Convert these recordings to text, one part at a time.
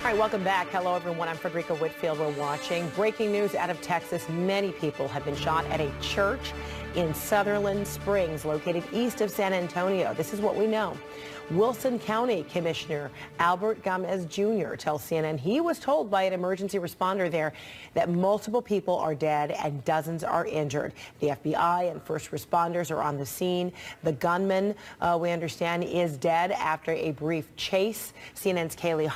All right, welcome back. Hello, everyone. I'm Frederica Whitfield. We're watching breaking news out of Texas. Many people have been shot at a church in Sutherland Springs, located east of San Antonio. This is what we know. Wilson County Commissioner Albert Gomez Jr. tells CNN he was told by an emergency responder there that multiple people are dead and dozens are injured. The FBI and first responders are on the scene. The gunman, we understand, is dead after a brief chase. CNN's Kelley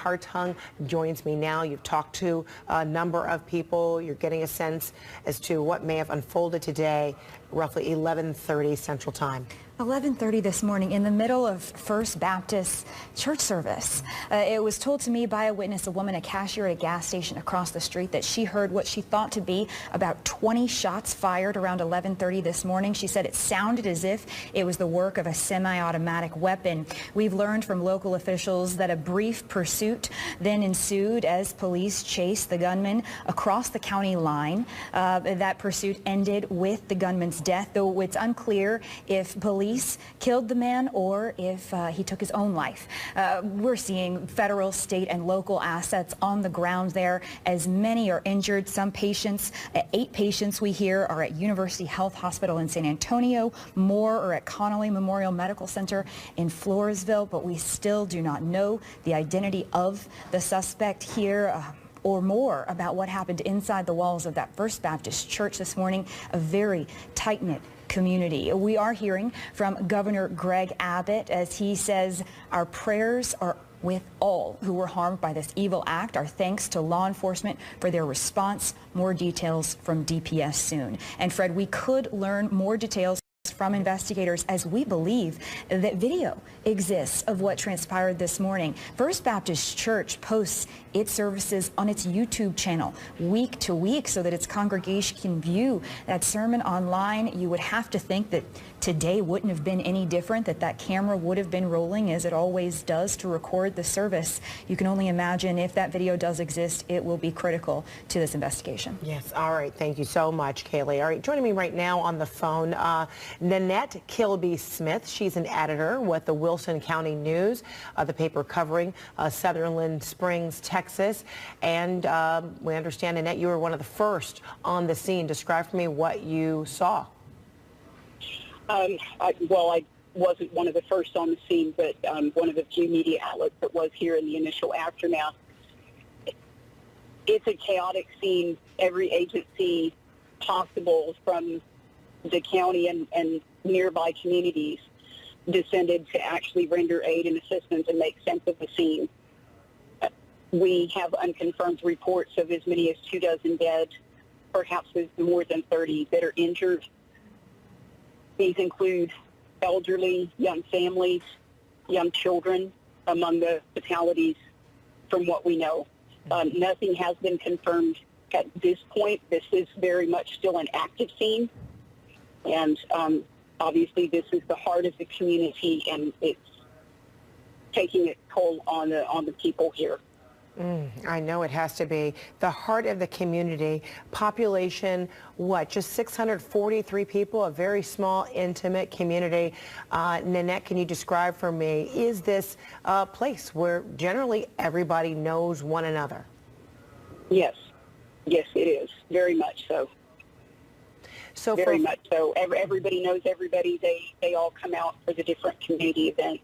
joins me now. You've talked to a number of people. You're getting a sense as to what may have unfolded today, roughly 11:30 Central Time. 11:30 this morning in the middle of First Baptist church service. It was told to me by a witness, a woman, a cashier at a gas station across the street, that she heard what she thought to be about 20 shots fired around 11:30 this morning. She said it sounded as if it was the work of a semi-automatic weapon. We've learned from local officials that a brief pursuit then ensued as police chased the gunman across the county line. That pursuit ended with the gunman's death, though it's unclear if police killed the man or if he took his own life. We're seeing federal, state, and local assets on the ground there, as many are injured. Some patients, 8 patients we hear, are at University Health Hospital in San Antonio. More are at Connolly Memorial Medical Center in Floresville, but we still do not know the identity of the suspect here. Or more about what happened inside the walls of that First Baptist church this morning, a very tight-knit community. We are hearing from Governor Greg Abbott as he says our prayers are with all who were harmed by this evil act. Our thanks to law enforcement for their response. More details from DPS soon. And Fred, we could learn more details from investigators as we believe that video exists of what transpired this morning. First Baptist Church posts its services on its YouTube channel week to week so that its congregation can view that sermon online. You would have to think that today wouldn't have been any different, that camera would have been rolling as it always does to record the service. You can only imagine if that video does exist, it will be critical to this investigation. Yes. All right. Thank you so much, Kelley. All right. Joining me right now on the phone, Nanette Kilby-Smith. She's an editor with the Wilson County News, the paper covering Sutherland Springs, Texas. And we understand, Nanette, you were one of the first on the scene. Describe for me what you saw. I wasn't one of the first on the scene, but one of the few media outlets that was here in the initial aftermath. It's a chaotic scene. Every agency possible from the county and nearby communities descended to actually render aid and assistance and make sense of the scene. We have unconfirmed reports of as many as 24 dead, perhaps more than 30 that are injured. These include elderly, young families, young children among the fatalities from what we know. Nothing has been confirmed at this point. This is very much still an active scene. And obviously this is the heart of the community, and it's taking its toll on the people here. I know it has to be. The heart of the community. Population, what, just 643 people, a very small, intimate community. Nanette, can you describe for me, is this a place where generally everybody knows one another? Yes. Yes, it is. Very much so. So very much so. Everybody knows everybody. They all come out for the different community events.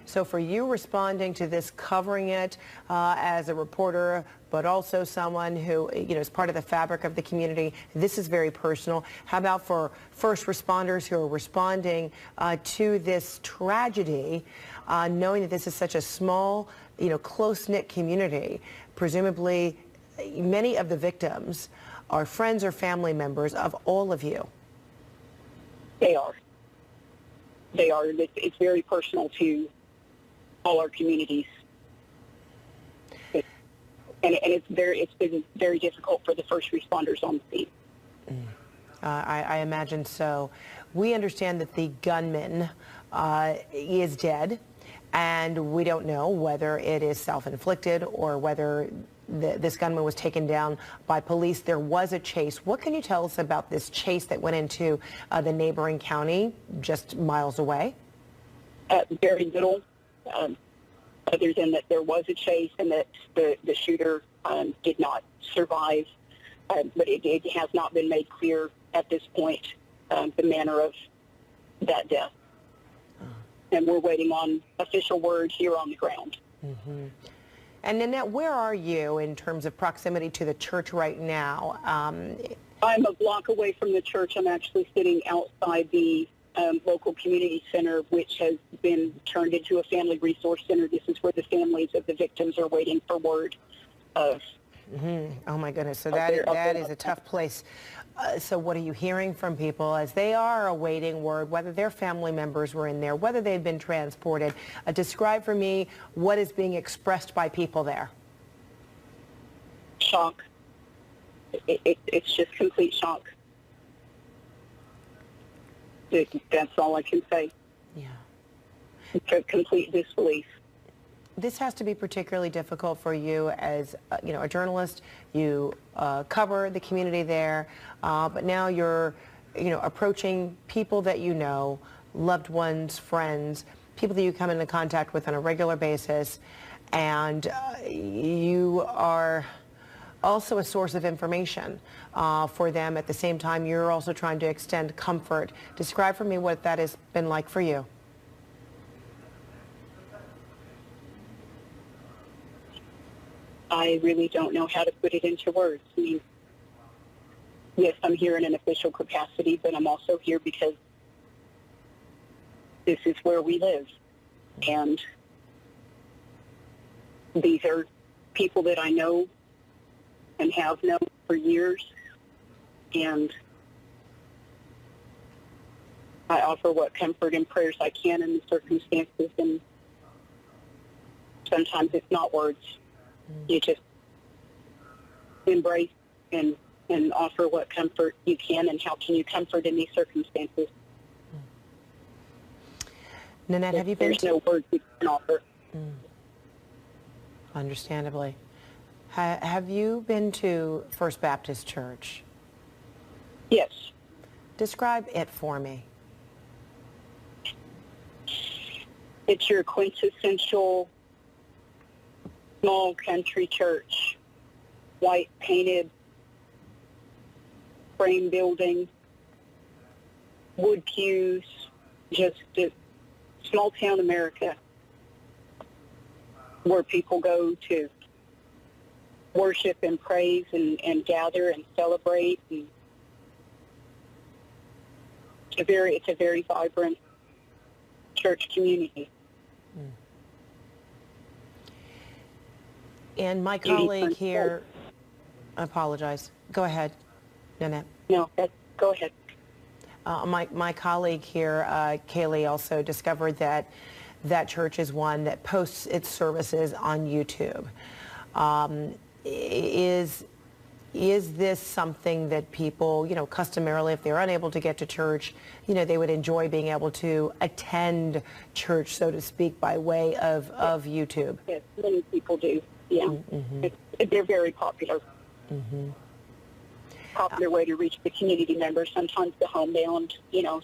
So for you responding to this, covering it as a reporter, but also someone who, is part of the fabric of the community, this is very personal. How about for first responders who are responding to this tragedy, knowing that this is such a small, close-knit community? Presumably, many of the victims are friends or family members of all of you. They are. They are. It's very personal to all our communities, and it's been very difficult for the first responders on the scene. I imagine so. We understand that the gunman is dead, and we don't know whether it is self-inflicted or whether this gunman was taken down by police. There was a chase. What can you tell us about this chase that went into the neighboring county just miles away? Very little. other than that there was a chase and that the shooter did not survive. But it has not been made clear at this point the manner of that death. And we're waiting on official word here on the ground. Mm-hmm. And Nanette, where are you in terms of proximity to the church right now? I'm a block away from the church. I'm actually sitting outside the local community center, which has been turned into a family resource center. This is where the families of the victims are waiting for word of. Mm-hmm. Oh my goodness, so that is a tough place. So what are you hearing from people as they are awaiting word, whether their family members were in there, whether they've been transported? Describe for me what is being expressed by people there. Shock. It's just complete shock. That's all I can say. Yeah. Complete disbelief. This has to be particularly difficult for you as a journalist. You cover the community there, but now you're approaching people that you know, loved ones, friends, people that you come into contact with on a regular basis, and you are also a source of information for them. At the same time, you're also trying to extend comfort. Describe for me what that has been like for you. I really don't know how to put it into words. I mean, yes, I'm here in an official capacity, but I'm also here because this is where we live. And these are people that I know and have known for years. And I offer what comfort and prayers I can in the circumstances. And sometimes it's not words. You just embrace and offer what comfort you can, and how can you comfort in these circumstances? Nanette, have you been There's no words you can offer. Understandably. Have you been to First Baptist Church? Yes. Describe it for me. It's your quintessential small country church, white painted frame building, wood pews, just a small town America where people go to worship and praise and gather and celebrate. And it's a very vibrant church community. And my colleague here, I apologize. Go ahead, Nanette. No, go ahead. My colleague here, Kelley, also discovered that that church is one that posts its services on YouTube. Is this something that people, customarily, if they're unable to get to church, they would enjoy being able to attend church, so to speak, by way of YouTube? Yes, many people do. Yeah, they're very popular. Popular way to reach the community members. Sometimes the homebound,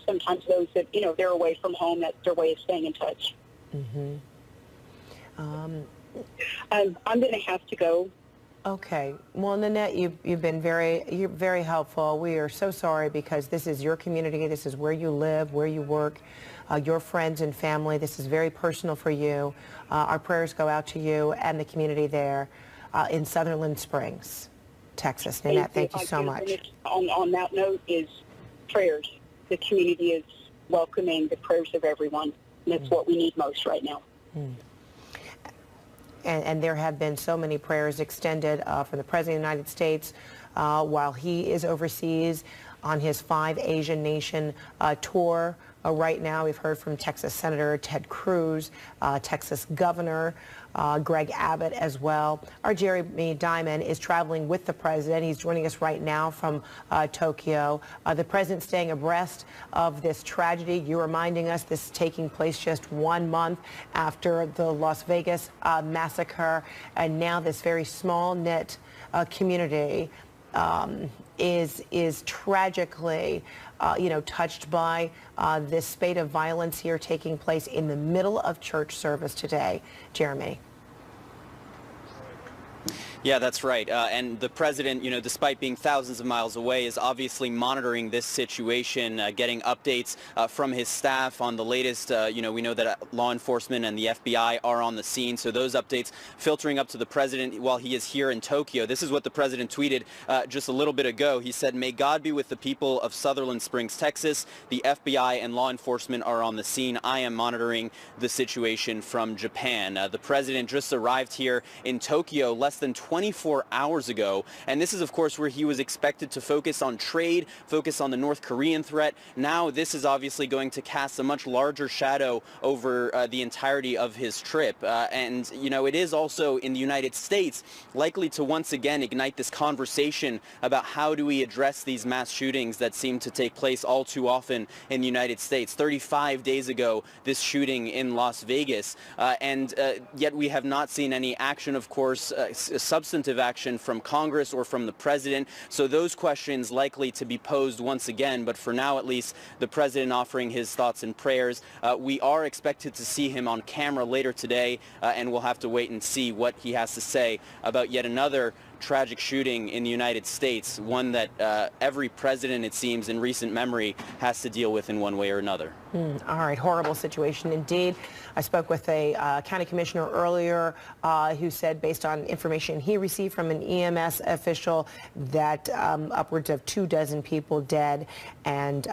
sometimes those that, they're away from home. That's their way of staying in touch. I'm going to have to go. Okay. Well, Nanette, you've been you're very helpful. We are so sorry because this is your community. This is where you live, where you work, your friends and family. This is very personal for you. Our prayers go out to you and the community there in Sutherland Springs, Texas. Nanette, thank you so much. On that note is prayers. The community is welcoming the prayers of everyone. And that's what we need most right now. And there have been so many prayers extended from the President of the United States while he is overseas on his 5 Asian nation tour. Right now, we've heard from Texas Senator Ted Cruz, Texas Governor Greg Abbott as well. Our Jeremy Diamond is traveling with the president. He's joining us right now from Tokyo. The president staying abreast of this tragedy. You're reminding us this is taking place just 1 month after the Las Vegas massacre, and now this very small knit community is tragically, touched by this spate of violence here taking place in the middle of church service today. Jeremy. Yeah, that's right. And the president, despite being thousands of miles away, is obviously monitoring this situation, getting updates from his staff on the latest. We know that law enforcement and the FBI are on the scene. So those updates filtering up to the president while he is here in Tokyo. This is what the president tweeted just a little bit ago. He said, "May God be with the people of Sutherland Springs, Texas. The FBI and law enforcement are on the scene. I am monitoring the situation from Japan." The president just arrived here in Tokyo less than 24 hours ago. And this is, of course, where he was expected to focus on trade, focus on the North Korean threat. Now this is obviously going to cast a much larger shadow over the entirety of his trip. And it is also in the United States likely to once again ignite this conversation about how do we address these mass shootings that seem to take place all too often in the United States. 35 days ago, this shooting in Las Vegas. And yet we have not seen any action, of course, substantive action from Congress or from the president. So those questions likely to be posed once again. But for now, at least, the president offering his thoughts and prayers. We are expected to see him on camera later today, and we'll have to wait and see what he has to say about yet another tragic shooting in the United States, one that every president, it seems, in recent memory has to deal with in one way or another. All right, horrible situation indeed. I spoke with a county commissioner earlier who said, based on information he received from an EMS official, that upwards of 24 people dead and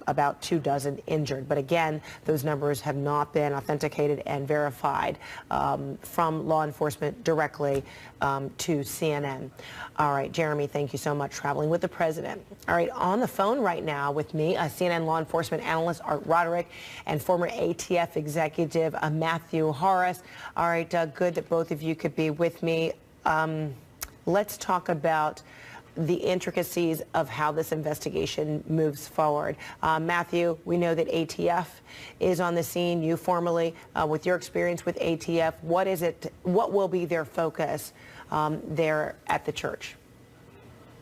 about 24 injured. But again, those numbers have not been authenticated and verified from law enforcement directly to CNN. All right, Jeremy, thank you so much, traveling with the president. All right, on the phone right now with me, CNN law enforcement analyst Art Roderick and former ATF executive Matthew Horace. All right, good that both of you could be with me. Let's talk about the intricacies of how this investigation moves forward. Matthew, we know that ATF is on the scene. You formerly, with your experience with ATF, what will be their focus there at the church?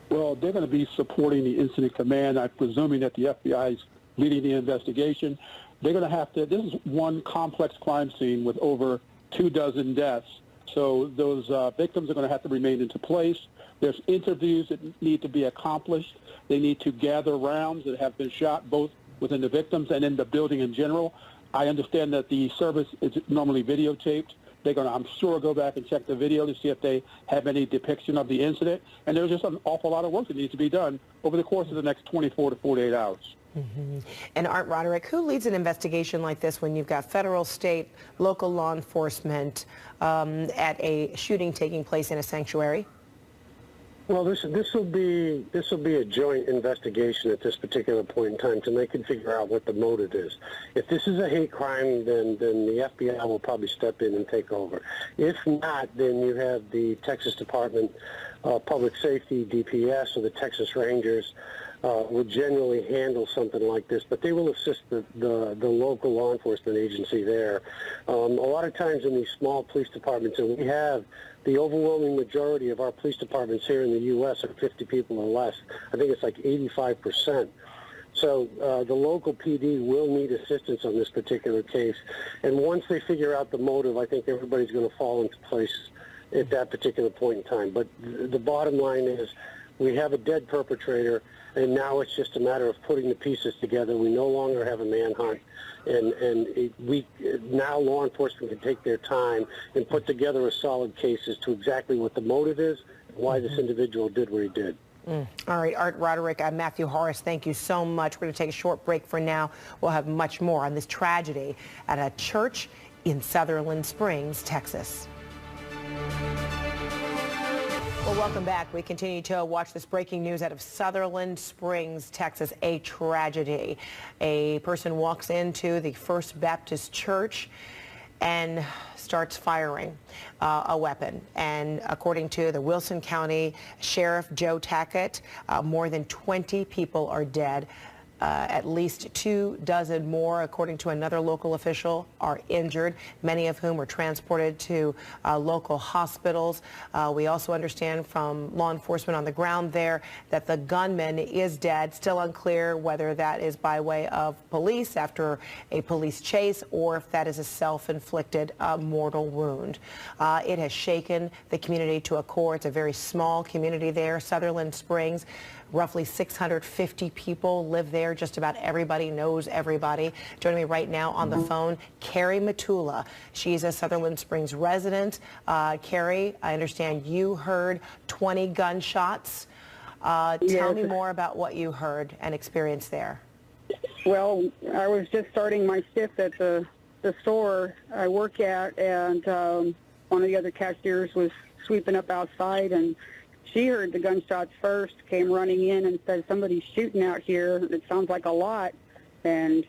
Well, they're going to be supporting the incident command. I'm presuming that the FBI is leading the investigation. They're going to have to, this is one complex crime scene with over 24 deaths. So those victims are going to have to remain into place. There's interviews that need to be accomplished. They need to gather rounds that have been shot both within the victims and in the building in general. I understand that the service is normally videotaped. They're going to, I'm sure, go back and check the video to see if they have any depiction of the incident. And there's just an awful lot of work that needs to be done over the course of the next 24 to 48 hours. Mm-hmm. And Art Roderick, who leads an investigation like this when you've got federal, state, local law enforcement at a shooting taking place in a sanctuary? Well, this will be a joint investigation at this particular point in time, so they can figure out what the motive is. If this is a hate crime, then the FBI will probably step in and take over. If not, then you have the Texas Department of Public Safety, DPS, or the Texas Rangers will generally handle something like this, but they will assist the local law enforcement agency there. A lot of times in these small police departments, and we have the overwhelming majority of our police departments here in the U.S. are 50 people or less. I think it's like 85%. So the local PD will need assistance on this particular case. And once they figure out the motive, I think everybody's going to fall into place at that particular point in time. But the bottom line is we have a dead perpetrator, and now it's just a matter of putting the pieces together. We no longer have a manhunt, and now law enforcement can take their time and put together a solid case as to exactly what the motive is, and why this individual did what he did. All right, Art Roderick, Matthew Horace, thank you so much. We're going to take a short break for now. We'll have much more on this tragedy at a church in Sutherland Springs, Texas. Well, welcome back. We continue to watch this breaking news out of Sutherland Springs, Texas, a tragedy. A person walks into the First Baptist Church and starts firing a weapon. And according to the Wilson County Sheriff Joe Tackett, more than 20 people are dead. At least 24 more, according to another local official, are injured, many of whom were transported to local hospitals. We also understand from law enforcement on the ground there that the gunman is dead. Still unclear whether that is by way of police after a police chase or if that is a self-inflicted mortal wound. It has shaken the community to a core. It's a very small community there, Sutherland Springs. Roughly 650 people live there. Just about everybody knows everybody. Joining me right now on the phone, Carrie Matula. She's a Sutherland Springs resident. Carrie, I understand you heard 20 gunshots. Tell me more about what you heard and experienced there. Well, I was just starting my shift at the store I work at, and one of the other cashiers was sweeping up outside, and she heard the gunshots first, came running in and said, somebody's shooting out here. It sounds like a lot. And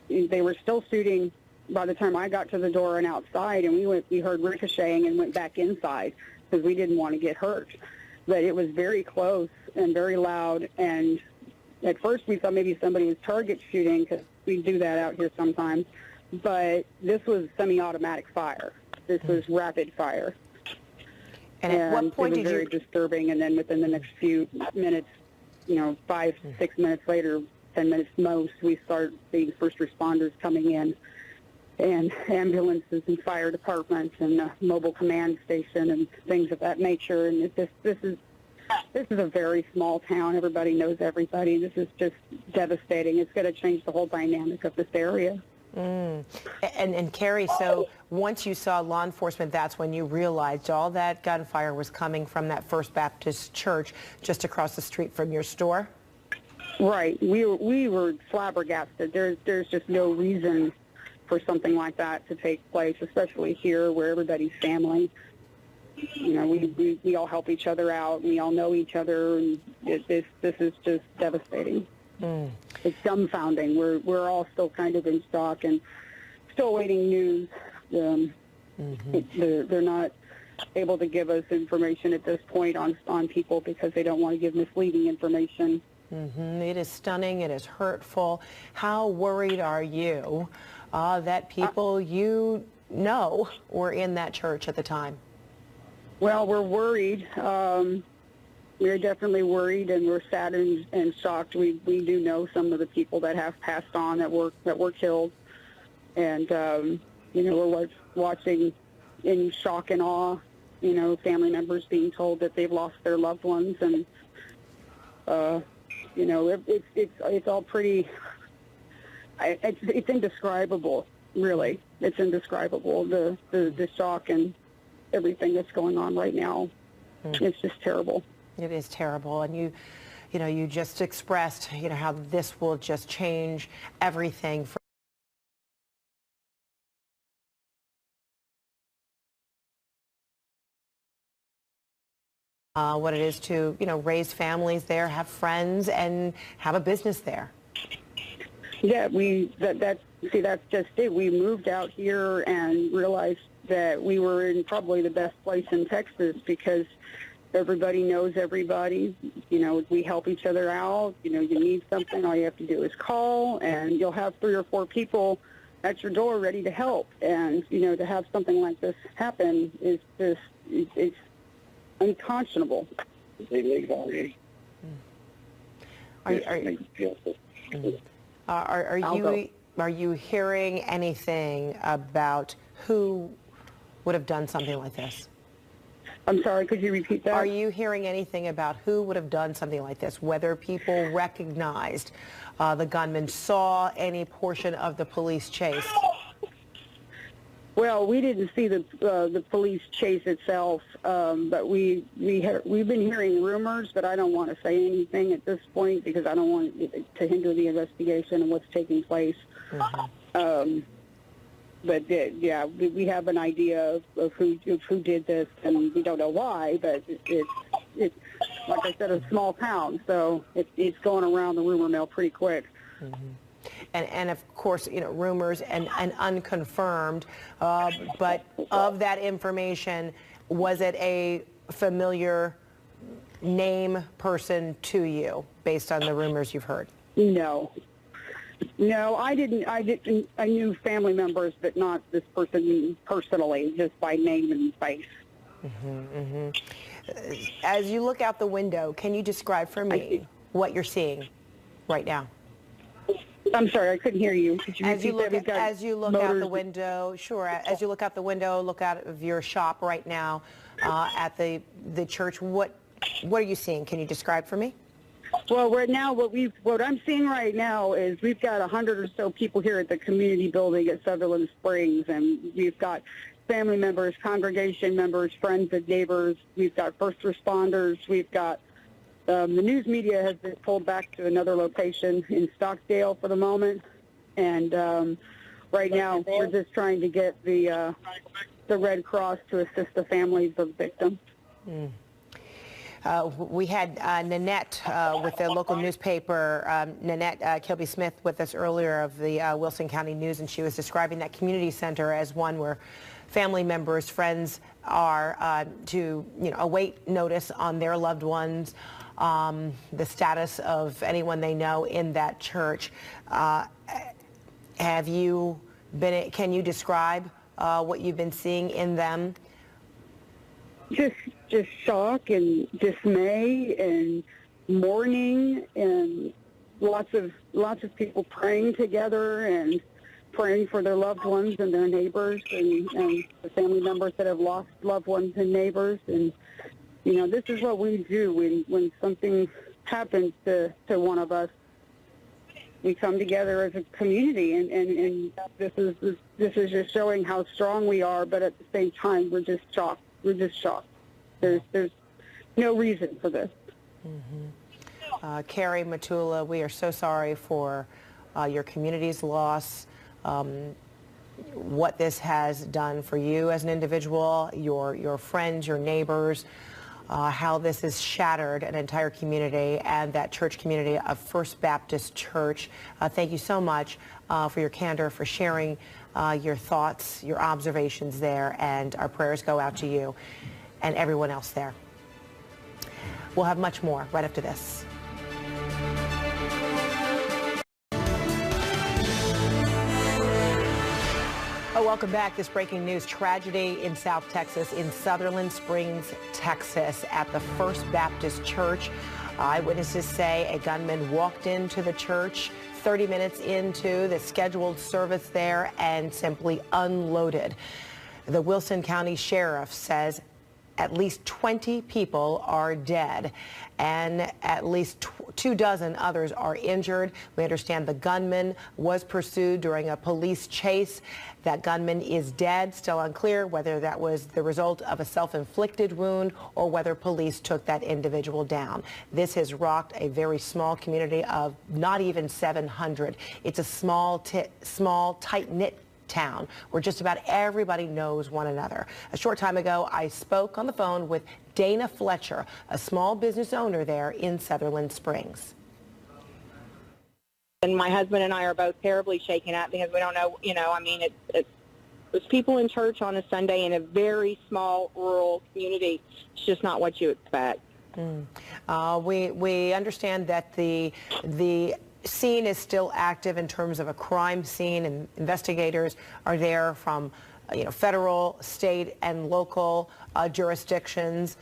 they were still shooting by the time I got to the door and outside, and we heard ricocheting and went back inside because we didn't want to get hurt. But it was very close and very loud, and at first we thought maybe somebody was target shooting because we do that out here sometimes. But this was semi-automatic fire. This was rapid fire. And at what point it was very disturbing, and then within the next few minutes, 5, 6 minutes later, 10 minutes most, we start seeing first responders coming in, and ambulances and fire departments and a mobile command station and things of that nature. And this is a very small town. Everybody knows everybody. This is just devastating. It's going to change the whole dynamic of this area. And Carrie, so once you saw law enforcement, that's when you realized all that gunfire was coming from that First Baptist Church just across the street from your store? Right. We were flabbergasted. There's just no reason for something like that to take place, especially here where everybody's family. We all help each other out, and we all know each other, and this is just devastating. It's dumbfounding. We're all still kind of in shock and still awaiting news. They're not able to give us information at this point on people because they don't want to give misleading information. It is stunning. It is hurtful. How worried are you that people you know were in that church at the time? Well, we're worried. We're definitely worried, and we're sad and shocked. We do know some of the people that have passed on that were killed, and we're watching in shock and awe. Family members being told that they've lost their loved ones, and it's all pretty. It's indescribable, really. It's indescribable. The shock and everything that's going on right now. It's just terrible. It is terrible, and you just expressed, how this will just change everything for what it is to, raise families there, have friends, and have a business there. Yeah, that's just it. We moved out here and realized that we were in probably the best place in Texas because everybody knows everybody. We help each other out. You need something, all you have to do is call, and you'll have 3 or 4 people at your door ready to help. And, to have something like this happen is just, it's unconscionable. They leave already. Are you hearing anything about who would have done something like this? I'm sorry, could you repeat that? Are you hearing anything about who would have done something like this, whether people recognized the gunman, saw any portion of the police chase? Well, we didn't see the police chase itself, but we've been hearing rumors, but I don't want to say anything at this point because I don't want to hinder the investigation and what's taking place. But yeah, we have an idea of who did this, and we don't know why. But it's like I said, a small town, so it's going around the rumor mill pretty quick. And of course, rumors and unconfirmed. But of that information, was it a familiar name person to you, based on the rumors you've heard? No. No, I didn't. I knew family members, but not this person personally, just by name and face. As you look out the window, can you describe for me what you're seeing right now? I'm sorry, I couldn't hear you. Could you As you repeat look, that? as you look out the window, sure. As you look out the window, look out of your shop right now at the church. What are you seeing? Can you describe for me? Well, right now, what I'm seeing right now is we've got 100 or so people here at the community building at Sutherland Springs, and we've got family members, congregation members, friends and neighbors. We've got first responders. We've got the news media has been pulled back to another location in Stockdale for the moment, and right now we're just trying to get the Red Cross to assist the families of victims. We had Nanette with the local newspaper, Nanette Kilby-Smith, with us earlier of the Wilson County News, and she was describing that community center as one where family members, friends are to await notice on their loved ones, the status of anyone they know in that church. Have you been? Can you describe what you've been seeing in them? Just shock and dismay and mourning, and lots of people praying together and praying for their loved ones and their neighbors and the family members that have lost loved ones and neighbors. And this is what we do when something happens to one of us. We come together as a community, and this is just showing how strong we are. But at the same time, we're just shocked. We're just shocked. There's no reason for this. Carrie Matula, we are so sorry for your community's loss, what this has done for you as an individual, your friends, your neighbors, how this has shattered an entire community and that church community of First Baptist Church. Thank you so much for your candor, for sharing your thoughts, your observations there, and our prayers go out to you and everyone else there. We'll have much more right after this. Welcome back. This breaking news: tragedy in South Texas, in Sutherland Springs, Texas, at the First Baptist Church. Eyewitnesses say a gunman walked into the church 30 minutes into the scheduled service there and simply unloaded. The Wilson County Sheriff says at least 20 people are dead and at least 24 others are injured. We understand the gunman was pursued during a police chase. That gunman is dead. Still unclear whether that was the result of a self-inflicted wound or whether police took that individual down. This has rocked a very small community of not even 700. It's a small, tight-knit town where just about everybody knows one another. A short time ago, I spoke on the phone with Dana Fletcher, a small business owner there in Sutherland Springs. And my husband and I are both terribly shaken up because we don't know, it was people in church on a Sunday in a very small rural community. It's just not what you expect. We understand that the scene is still active in terms of a crime scene, and investigators are there from federal, state, and local jurisdictions.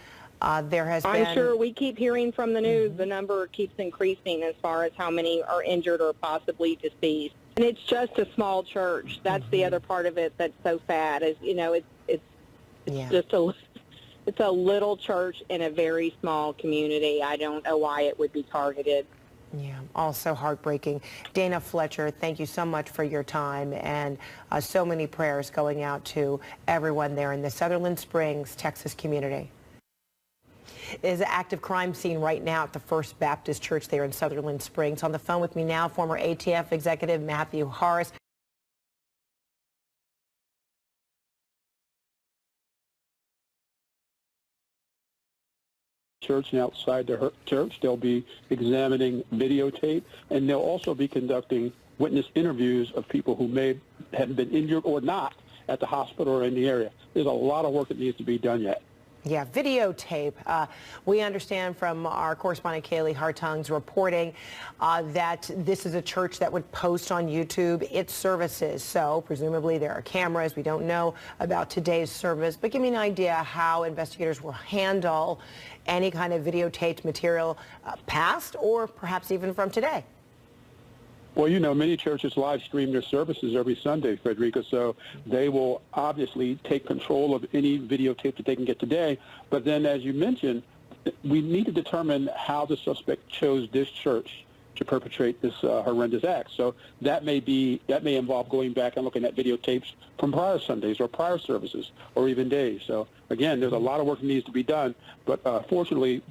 There has been... I'm sure we keep hearing from the news, the number keeps increasing as far as how many are injured or possibly deceased. And it's just a small church. That's the other part of it that's so sad, is, it's just it's a little church in a very small community. I don't know why it would be targeted. Yeah, also heartbreaking. Dana Fletcher, thank you so much for your time, and so many prayers going out to everyone there in the Sutherland Springs, Texas community. It is an active crime scene right now at the First Baptist Church there in Sutherland Springs. On the phone with me now, former ATF executive Matthew Harris. Church and outside the church, they'll be examining videotape, and they'll also be conducting witness interviews of people who may have been injured or not at the hospital or in the area. There's a lot of work that needs to be done yet. Yeah, videotape. We understand from our correspondent Kelley Hartung's reporting that this is a church that would post on YouTube its services. So presumably there are cameras. We don't know about today's service, but give me an idea how investigators will handle any kind of videotaped material past or perhaps even from today. Well, you know, many churches live stream their services every Sunday, Frederica, so they will obviously take control of any videotape that they can get today. But then, as you mentioned, we need to determine how the suspect chose this church to perpetrate this horrendous act. So that may involve going back and looking at videotapes from prior Sundays or prior services or even days. So again, there's a lot of work that needs to be done, but fortunately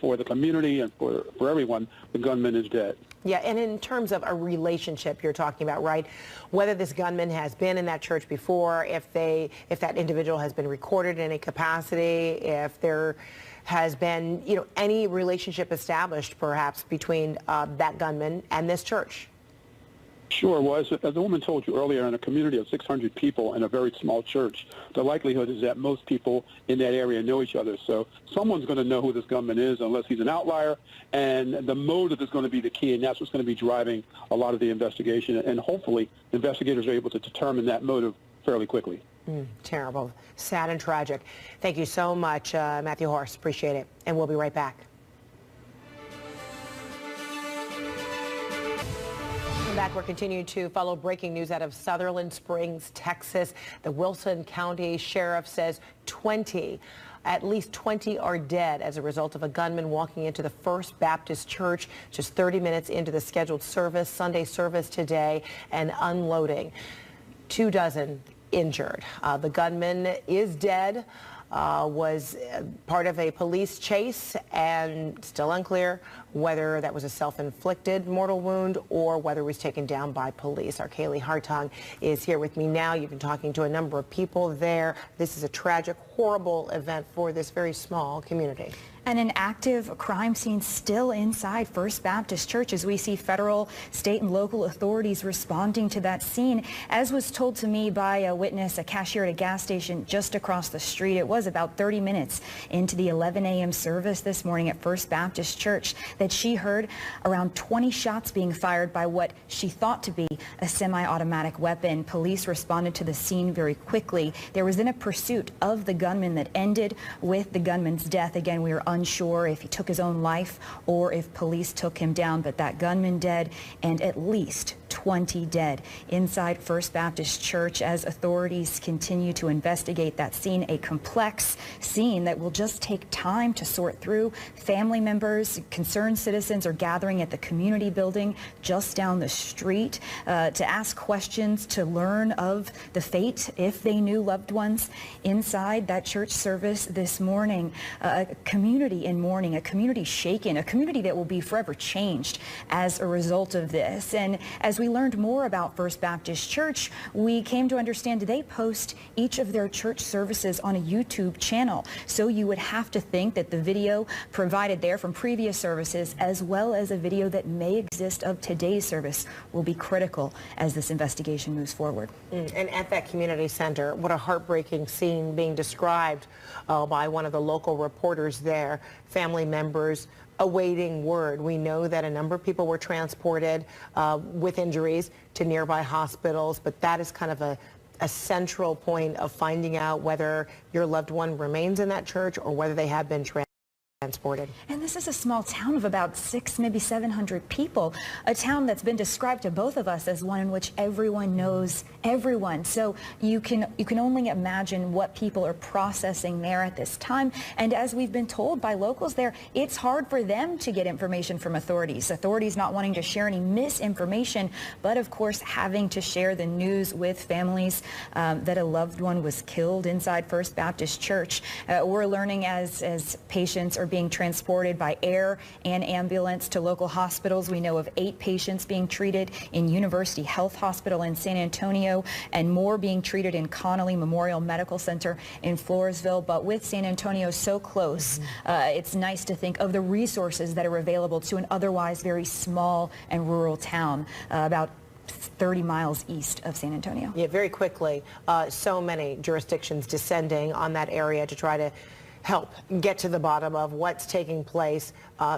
for the community and for everyone, the gunman is dead. Yeah, and in terms of a relationship you're talking about, right? Whether this gunman has been in that church before, if that individual has been recorded in a capacity, if there has been, you know, any relationship established perhaps between that gunman and this church. Sure. Well, as the woman told you earlier, in a community of 600 people in a very small church, the likelihood is that most people in that area know each other. So someone's going to know who this gunman is unless he's an outlier. And the motive is going to be the key, and that's what's going to be driving a lot of the investigation. And hopefully investigators are able to determine that motive fairly quickly. Terrible, sad and tragic. Thank you so much, Matthew Horst. Appreciate it. And we'll be right back. Back, we're continuing to follow breaking news out of Sutherland Springs, Texas. The Wilson County Sheriff says at least 20 are dead as a result of a gunman walking into the First Baptist Church just 30 minutes into the scheduled Sunday service today, and unloading. 24 injured. The gunman is dead. Was part of a police chase, and still unclear whether that was a self-inflicted mortal wound or whether he was taken down by police. Our Kelley Hartung is here with me now. You've been talking to a number of people there. This is a tragic, horrible event for this very small community. And an active crime scene still inside First Baptist Church as we see federal, state, and local authorities responding to that scene. As was told to me by a witness, a cashier at a gas station just across the street, it was about 30 minutes into the 11 a.m. service this morning at First Baptist Church that she heard around 20 shots being fired by what she thought to be a semi-automatic weapon. Police responded to the scene very quickly. There was then a pursuit of the gunman that ended with the gunman's death. Again, we are unsure if he took his own life or if police took him down, but that gunman dead and at least 20 dead inside First Baptist Church as authorities continue to investigate that scene, a complex scene that will just take time to sort through. Family members, concerned citizens are gathering at the community building just down the street to ask questions, to learn of the fate if they knew loved ones inside that church service this morning. A community in mourning, a community shaken, a community that will be forever changed as a result of this. And as we learned more about First Baptist Church, we came to understand they post each of their church services on a YouTube channel. So you would have to think that the video provided there from previous services, as well as a video that may exist of today's service, will be critical as this investigation moves forward. And at that community center, what a heartbreaking scene being described by one of the local reporters there. Family members awaiting word. We know that a number of people were transported with injuries to nearby hospitals, but that is kind of a central point of finding out whether your loved one remains in that church or whether they have been transported. And this is a small town of about 600, maybe 700 people, a town that's been described to both of us as one in which everyone knows everyone. So you can only imagine what people are processing there at this time. And as we've been told by locals there, it's hard for them to get information from authorities. Authorities not wanting to share any misinformation, but of course having to share the news with families that a loved one was killed inside First Baptist Church. We're learning as patients are being transported by air and ambulance to local hospitals. We know of 8 patients being treated in University Health Hospital in San Antonio and more being treated in Connolly Memorial Medical Center in Floresville. But with San Antonio so close, it's nice to think of the resources that are available to an otherwise very small and rural town about 30 miles east of San Antonio. Yeah, very quickly, so many jurisdictions descending on that area to try to help get to the bottom of what's taking place,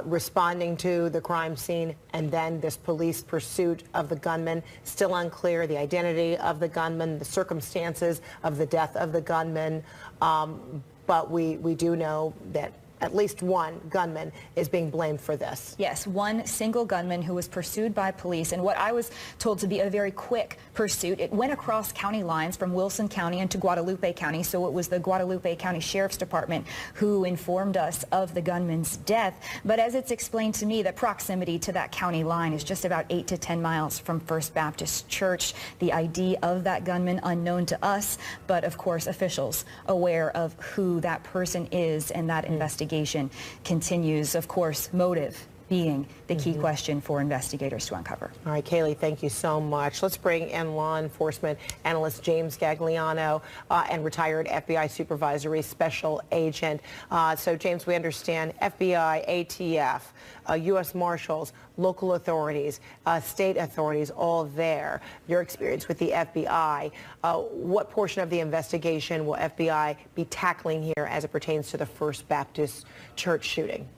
responding to the crime scene, and then this police pursuit of the gunman. Still unclear the identity of the gunman, the circumstances of the death of the gunman, but we do know that at least one gunman is being blamed for this. Yes, one single gunman who was pursued by police, and what I was told to be a very quick pursuit. It went across county lines from Wilson County into Guadalupe County, so it was the Guadalupe County Sheriff's Department who informed us of the gunman's death. But as it's explained to me, the proximity to that county line is just about 8 to 10 miles from First Baptist Church. The ID of that gunman unknown to us, but of course officials aware of who that person is, and that investigation continues. Of course, motive being the key question for investigators to uncover. All right, Kelley, thank you so much. Let's bring in law enforcement analyst James Gagliano and retired FBI supervisory special agent. So, James, we understand FBI, ATF, U.S. Marshals, local authorities, state authorities, all there. Your experience with the FBI, what portion of the investigation will FBI be tackling here as it pertains to the First Baptist Church shooting?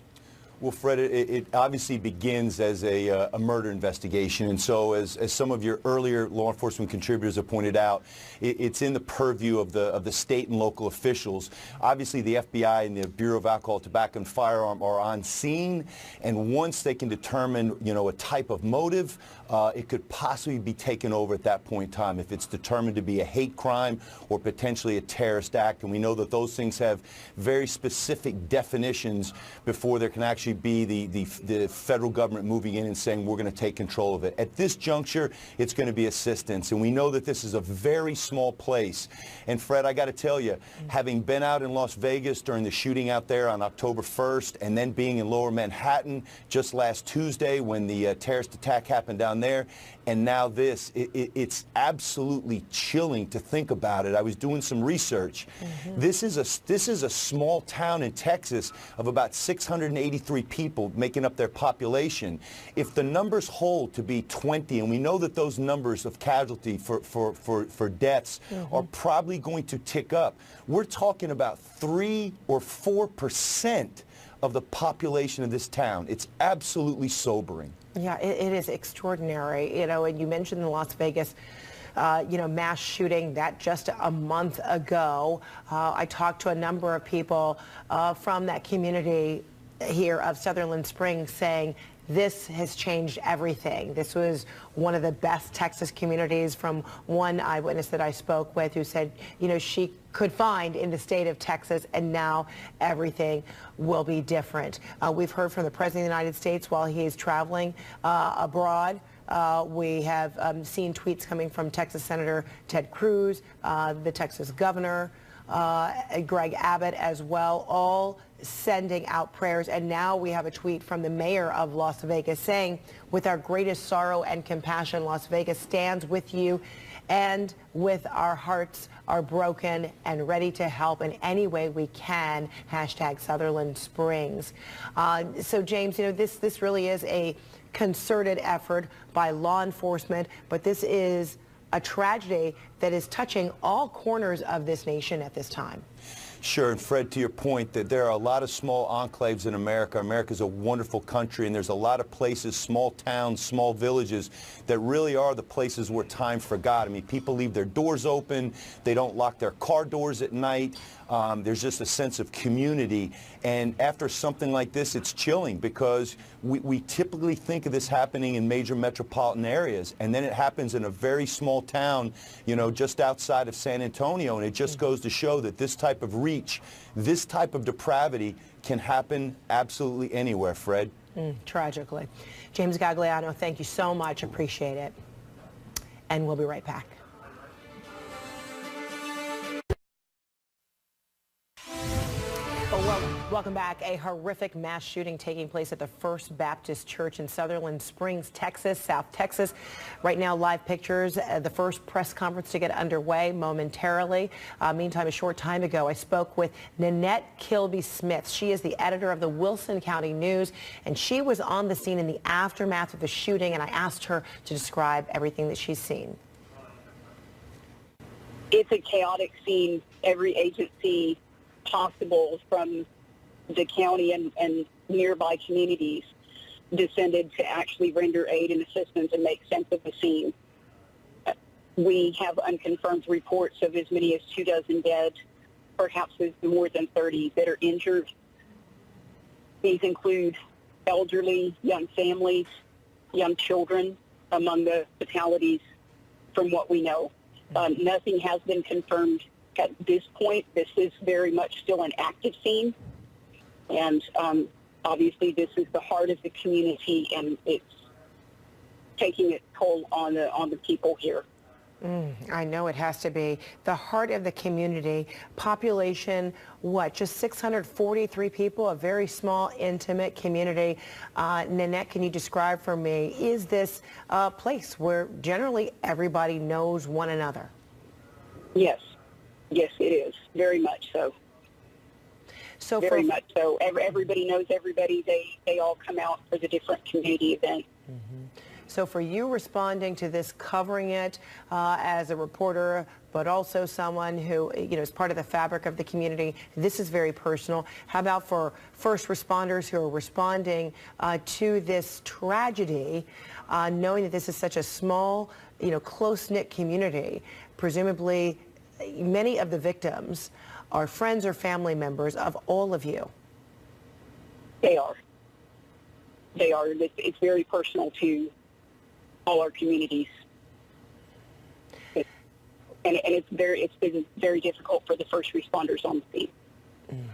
Well, Fred, it obviously begins as a murder investigation, and so as some of your earlier law enforcement contributors have pointed out, it's in the purview of the state and local officials. Obviously, the FBI and the Bureau of Alcohol, Tobacco, and Firearm are on scene, and once they can determine, a type of motive, it could possibly be taken over at that point in time if it's determined to be a hate crime or potentially a terrorist act, and we know that those things have very specific definitions before there can actually be the federal government moving in and saying we're going to take control of it. At this juncture, it's going to be assistance, and we know that this is a very small place. And Fred, I got to tell you, having been out in Las Vegas during the shooting out there on October 1st, and then being in Lower Manhattan just last Tuesday when the terrorist attack happened down there, and now this, it's absolutely chilling to think about it. I was doing some research. This is a small town in Texas of about 683 people making up their population. If the numbers hold to be 20, and we know that those numbers of casualty for deaths are probably going to tick up, we're talking about 3 or 4% of the population of this town. It's absolutely sobering. Yeah, it is extraordinary, and you mentioned the Las Vegas mass shooting that just a month ago. I talked to a number of people from that community here of Sutherland Springs saying this has changed everything. This was one of the best Texas communities, from one eyewitness that I spoke with who said, she could find in the state of Texas, and now everything will be different. We've heard from the President of the United States while he is traveling abroad. We have seen tweets coming from Texas Senator Ted Cruz, the Texas Governor, Greg Abbott as well, all sending out prayers. And now we have a tweet from the mayor of Las Vegas saying, with our greatest sorrow and compassion, Las Vegas stands with you, and with our hearts are broken and ready to help in any way we can, hashtag Sutherland Springs. So James, this really is a concerted effort by law enforcement, but this is a tragedy that is touching all corners of this nation at this time. Sure, and Fred, to your point, that there are a lot of small enclaves in America. America's a wonderful country, and there's a lot of places, small towns, small villages, that really are the places where time forgot. I mean, people leave their doors open. They don't lock their car doors at night. There's just a sense of community. And after something like this, it's chilling, because we typically think of this happening in major metropolitan areas, and then it happens in a very small town, just outside of San Antonio, and it just goes to show that this type of reach, this type of depravity can happen absolutely anywhere, Fred. Tragically. James Gagliano, thank you so much. Appreciate it. And we'll be right back. Welcome back. A horrific mass shooting taking place at the First Baptist Church in Sutherland Springs, Texas, South Texas. Right now, live pictures, the first press conference to get underway momentarily. Meantime, a short time ago, I spoke with Nanette Kilby-Smith. She is the editor of the Wilson County News, and she was on the scene in the aftermath of the shooting, and I asked her to describe everything that she's seen. It's a chaotic scene. Every agency possible from the county and nearby communities descended to actually render aid and assistance and make sense of the scene. We have unconfirmed reports of as many as 24 dead, perhaps more than 30 that are injured. These include elderly, young families, young children among the fatalities from what we know. Nothing has been confirmed at this point. This is very much still an active scene. And obviously this is the heart of the community, and it's taking its toll on the people here. I know it has to be. The heart of the community. Population, what, just 643 people, a very small, intimate community. Nanette, can you describe for me, is this a place where generally everybody knows one another? Yes. Yes, it is. Very much so. So very much so. Everybody knows everybody. They all come out for the different community events. So for you responding to this, covering it as a reporter, but also someone who, is part of the fabric of the community, this is very personal. How about for first responders who are responding to this tragedy, knowing that this is such a small, close-knit community? Presumably, many of the victims are friends or family members of all of you. They are. They are. It's very personal to all our communities. And it's been very difficult for the first responders on the scene.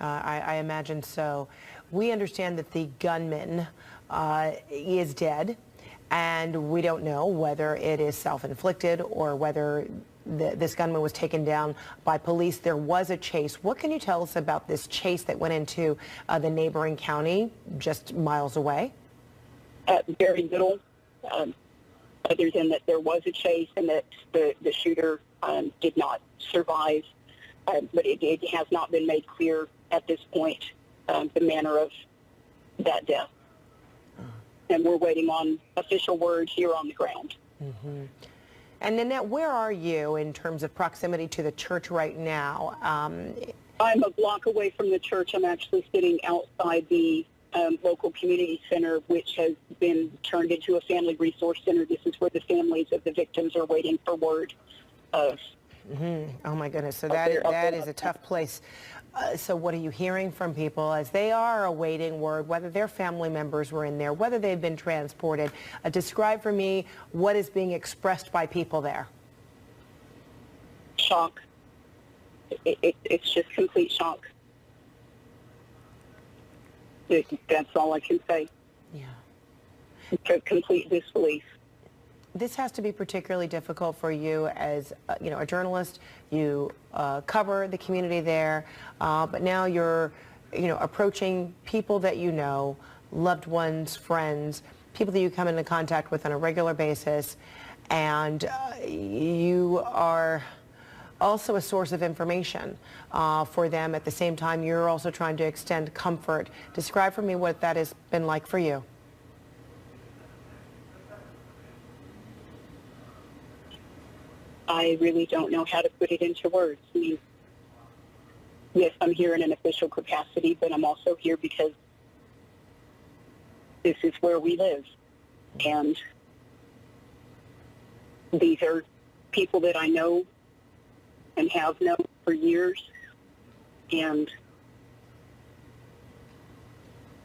I imagine so. We understand that the gunman is dead, and we don't know whether it is self-inflicted or whether this gunman was taken down by police. There was a chase. What can you tell us about this chase that went into the neighboring county just miles away? Very little, other than that there was a chase and that the shooter did not survive. But it has not been made clear at this point the manner of that death. And we're waiting on official word here on the ground. And Nanette, where are you in terms of proximity to the church right now? I'm a block away from the church. I'm actually sitting outside the local community center, which has been turned into a family resource center. This is where the families of the victims are waiting for word of. Oh my goodness, so that is a tough place. So what are you hearing from people as they are awaiting word, whether their family members were in there, whether they've been transported? Describe for me what is being expressed by people there. Shock. It's just complete shock. That's all I can say. Yeah. Complete disbelief. This has to be particularly difficult for you as a journalist. You cover the community there, but now you're approaching people that you know, loved ones, friends, people that you come into contact with on a regular basis, and you are also a source of information for them. At the same time, you're also trying to extend comfort. Describe for me what that has been like for you. I really don't know how to put it into words. I mean, yes, I'm here in an official capacity, but I'm also here because this is where we live. And these are people that I know and have known for years. And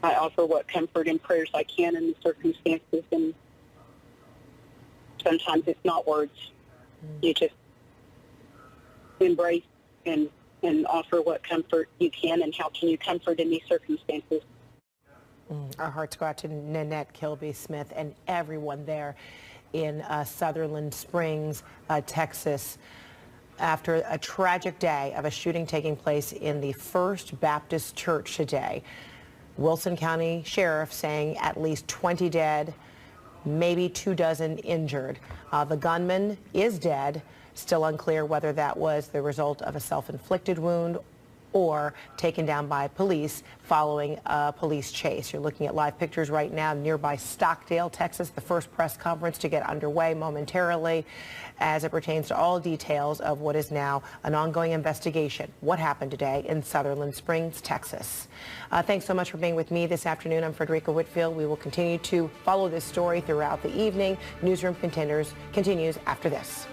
I offer what comfort and prayers I can in the circumstances. And sometimes it's not words. You just embrace and offer what comfort you can, and how can you comfort in these circumstances. Our hearts go out to Nanette Kilby-Smith and everyone there in Sutherland Springs, Texas, after a tragic day of a shooting taking place in the First Baptist Church today. Wilson County Sheriff saying at least 20 dead, maybe 24 injured. The gunman is dead. Still unclear whether that was the result of a self-inflicted wound or taken down by police following a police chase. You're looking at live pictures right now nearby Stockdale, Texas, the first press conference to get underway momentarily as it pertains to all details of what is now an ongoing investigation. What happened today in Sutherland Springs, Texas. Thanks so much for being with me this afternoon. I'm Frederica Whitfield. We will continue to follow this story throughout the evening. Newsroom continues after this.